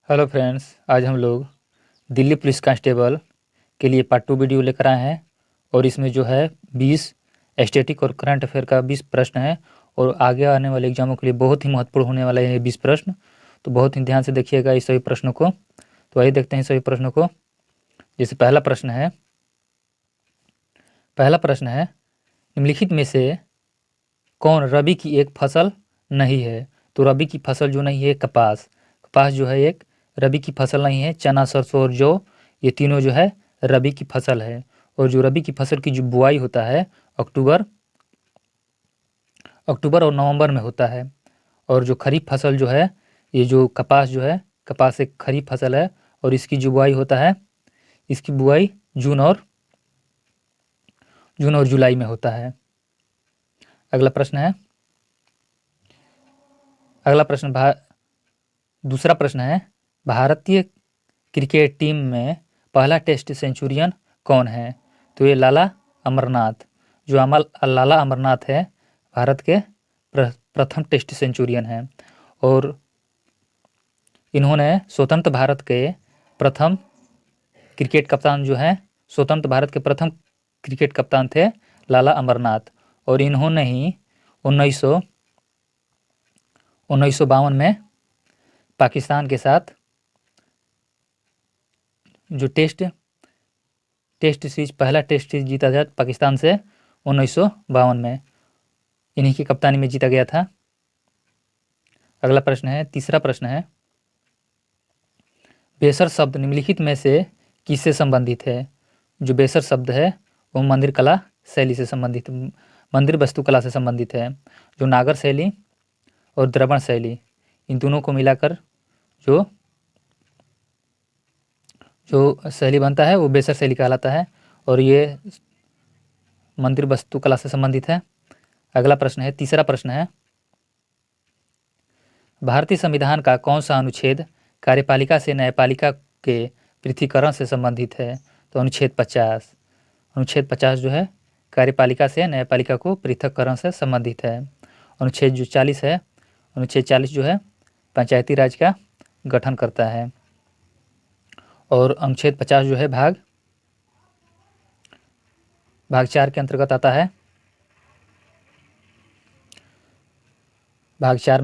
Hello friends, आज हम लोग दिल्ली पुलिस कांस्टेबल के लिए पार्ट 2 वीडियो लेकर आए हैं। और इसमें जो है 20 स्टैटिक और करंट अफेयर का 20 प्रश्न है और आगे आने वाले एग्जामों के लिए बहुत ही महत्वपूर्ण होने वाले हैं ये 20 प्रश्न। तो बहुत ही ध्यान से देखिएगा इस सभी प्रश्नों को। तो आइए देखते हैं सभी प्रश्नों को। जैसे पहला प्रश्न है निम्नलिखित में से कौन रबी की एक फसल नहीं है। तो रबी की फसल जो नहीं है कपास जो है एक रबी की फसल नहीं है। चना, सरसों और जौ ये तीनों जो है रबी की फसल है। और जो रबी की फसल की जो बुआई होता है अक्टूबर और नवंबर में होता है। और जो खरीफ फसल जो है ये जो कपास जो है कपास एक खरीफ फसल है और इसकी जो बुआई होता है इसकी बुआई जून और जुलाई में होता है। अगला दूसरा प्रश्न है भारतीय क्रिकेट टीम में पहला टेस्ट सेंचुरियन कौन है। तो ये लाला अमरनाथ है भारत के प्रथम टेस्ट सेंचुरियन है। और इन्होंने स्वतंत्र भारत के प्रथम क्रिकेट कप्तान थे लाला अमरनाथ। और इन्होंने ही 1952 में पाकिस्तान के साथ जो पहला टेस्ट सीरीज जीता था पाकिस्तान से 1952 में, इन्हीं की कप्तानी में जीता गया था। अगला तीसरा प्रश्न है बेसर शब्द निम्नलिखित में से किससे संबंधित है। जो बेसर शब्द है वो मंदिर वास्तुकला से संबंधित है। जो नागर शैली और द्रविड़ शैली इन दोनों को मिलाकर जो शैली बनता है वो बेसर शैली कहलाता है और ये मंदिर वास्तुकला से संबंधित है। अगला तीसरा प्रश्न है भारतीय संविधान का कौन सा अनुच्छेद कार्यपालिका से न्यायपालिका के पृथक्करण से संबंधित है। तो अनुच्छेद 50 जो है कार्यपालिका से न्यायपालिका को पृथक्करण से संबंधित है। अनुच्छेद 40 जो है पंचायती राज का गठन करता है। और अनुच्छेद 50 जो है भाग 4 के अंतर्गत आता है। भाग 4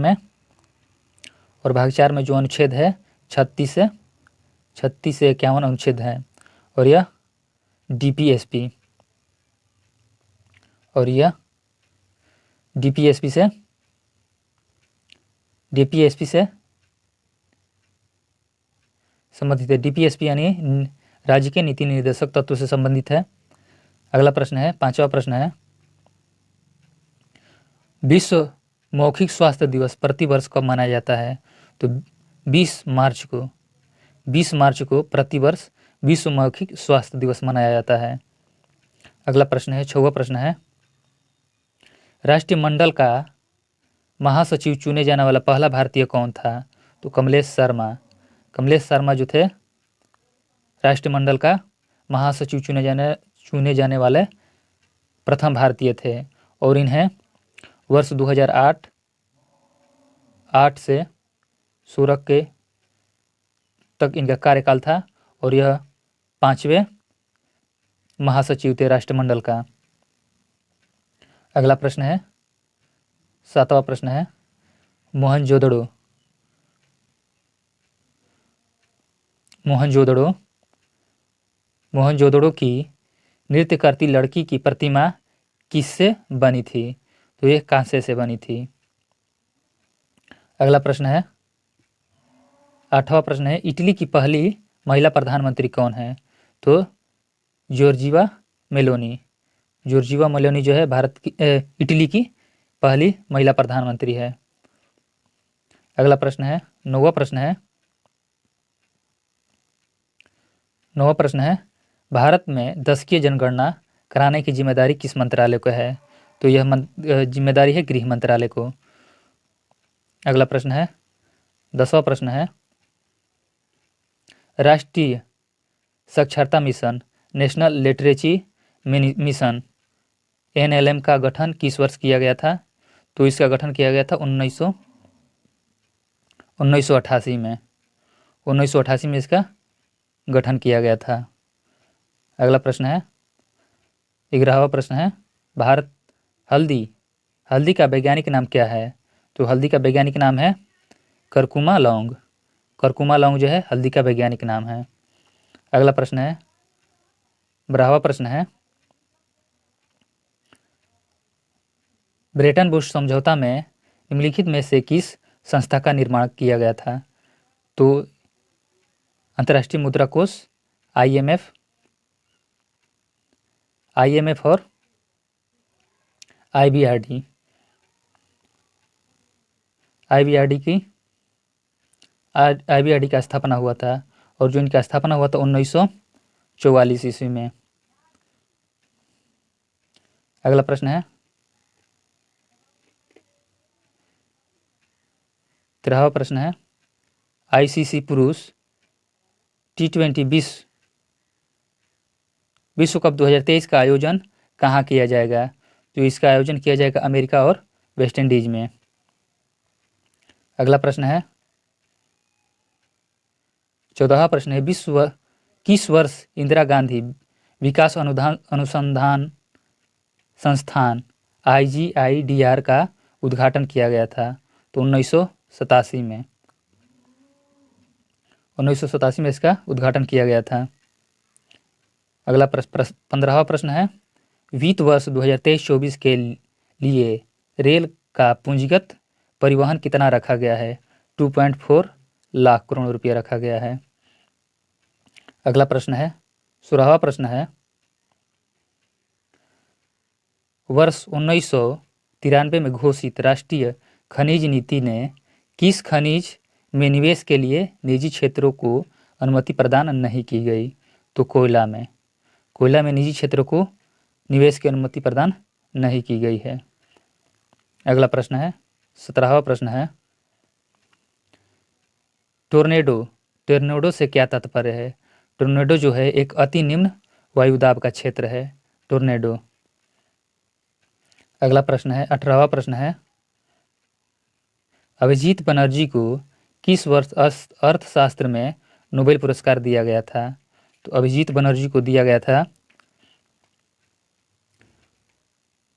में जो अनुच्छेद है 36 से 51 अनुच्छेद हैं। और यह डीपीएसपी से संबंधित है। डीपीएसपी यानी राज्य के नीति निर्देशक तत्व से संबंधित है। अगला पांचवा प्रश्न है विश्व मौखिक स्वास्थ्य दिवस प्रतिवर्ष कब मनाया जाता है। तो 20 मार्च को प्रतिवर्ष विश्व मौखिक स्वास्थ्य दिवस मनाया जाता है। अगला छठवां प्रश्न है राष्ट्रमंडल का महासचिव चुने जाने वाला पहला भारतीय कौन था। तो कमलेश शर्मा जो थे राष्ट्रमंडल का महासचिव चुने जाने वाले प्रथम भारतीय थे। और इन्हें वर्ष 2008 से 16 के तक इनका कार्यकाल था और यह 5वें महासचिव थे राष्ट्रमंडल का। अगला सातवां प्रश्न है मोहनजोदड़ो की नृत्य करती लड़की की प्रतिमा किससे बनी थी। तो यह कांसे से बनी थी। अगला आठवां प्रश्न है इटली की पहली महिला प्रधानमंत्री कौन है। तो जॉर्जिया मेलोनी जो है इटली की पहली महिला प्रधानमंत्री है। अगला नौवां प्रश्न है भारत में दशकीय जनगणना कराने की जिम्मेदारी किस मंत्रालय को है। तो यह जिम्मेदारी है गृह मंत्रालय को। अगला 10वां प्रश्न है राष्ट्रीय साक्षरता mission national literacy mission NLM का गठन किस वर्ष किया गया था। तो इसका गठन किया गया था 1988 में। 1988 में इसका गठन किया गया था। अगला प्रश्न है 11वां प्रश्न है भारत हल्दी का वैज्ञानिक नाम क्या है? तो हल्दी का वैज्ञानिक नाम है करकुमा लौंग। करकुमा लौंग जो है हल्दी का वैज्ञानिक नाम है। अगला प्रश्न है 12वां प्रश्न है ब्रेटन वुड्स समझौता में निम्नलिखित में से किस संस्था का निर्माण किया गया था? तो अंतर्राष्ट्रीय मुद्रा कोष, IMF और IBRD का स्थापना हुआ था और जो इनका स्थापना हुआ था 1944 ईस्वी में। अगला प्रश्न है 13वां प्रश्न है ICC पुरुष T20 विश्व कप 2023 का आयोजन कहाँ किया जाएगा? तो इसका आयोजन किया जाएगा अमेरिका और वेस्ट इंडीज में। अगला प्रश्न है 14वां प्रश्न है किस वर्ष इंदिरा गांधी विकास अनुसंधान संस्थान IGIDR का उद्घाटन किया गया था? तो 1987 में। 1987 में इसका उद्घाटन किया गया था। अगला 15वां प्रश्न है वित्त वर्ष 2023-24 के लिए रेल का पूंजीगत परिवहन कितना रखा गया है? 2.4 लाख करोड़ रुपया रखा गया है। अगला प्रश्न है 16वां प्रश्न है वर्ष 1993 में घोषित राष्ट्रीय खनिज नीति ने किस खनिज में निवेश के लिए निजी क्षेत्रों को अनुमति प्रदान नहीं की गई? तो कोयला में निजी क्षेत्रों को निवेश की अनुमति प्रदान नहीं की गई है। अगला प्रश्न है 17वां प्रश्न है टोर्नेडो से क्या तात्पर्य है? टोर्नेडो जो है एक अति निम्न वायुदाब का क्षेत्र है टोर्नेडो। अगला प्रश्न है 18वां प्रश्न है अभिजीत बनर्जी को किस वर्ष अर्थशास्त्र में नोबेल पुरस्कार दिया गया था? तो अभिजीत बनर्जी को दिया गया था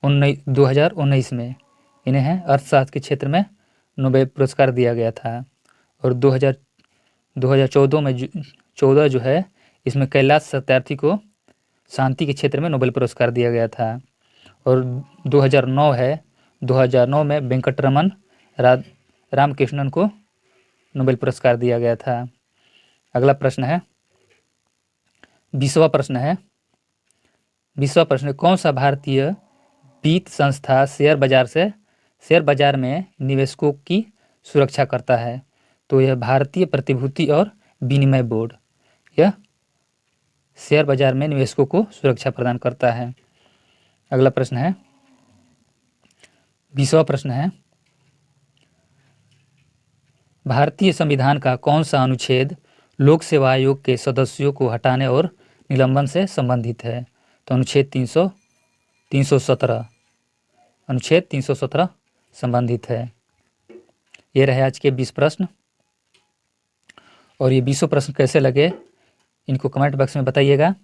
2019 में। इन्हें अर्थशास्त्र के क्षेत्र में नोबेल पुरस्कार दिया गया था। और 2014 जो है इसमें कैलाश सत्यार्थी को शांति के क्षेत्र में नोबेल पुरस्कार दिया गया था। और 2009 में वेंकटरमन रामकृष्णन को नोबेल पुरस्कार दिया गया था। अगला प्रश्न है 20वां प्रश्न कौन सा भारतीय वित्त संस्था शेयर बाजार में निवेशकों की सुरक्षा करता है? तो यह भारतीय प्रतिभूति और विनिमय बोर्ड यह शेयर बाजार में निवेशकों को सुरक्षा प्रदान करता है। अगला प्रश्न है 20वां प्रश्न है भारतीय संविधान का कौन सा अनुच्छेद लोक सेवा आयोग के सदस्यों को हटाने और निलंबन से संबंधित है? तो अनुच्छेद 317 संबंधित है। ये रहे आज के 20 प्रश्न। और ये 20 प्रश्न कैसे लगे इनको कमेंट बॉक्स में बताइएगा।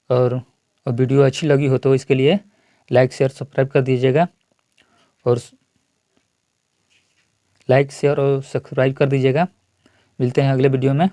और वीडियो अच्छी लगी हो तो इसके लिए लाइक शेयर सब्सक्राइब कर दीजिएगा और लाइक शेयर और सब्सक्राइब कर दीजिएगा। मिलते हैं अगले वीडियो में।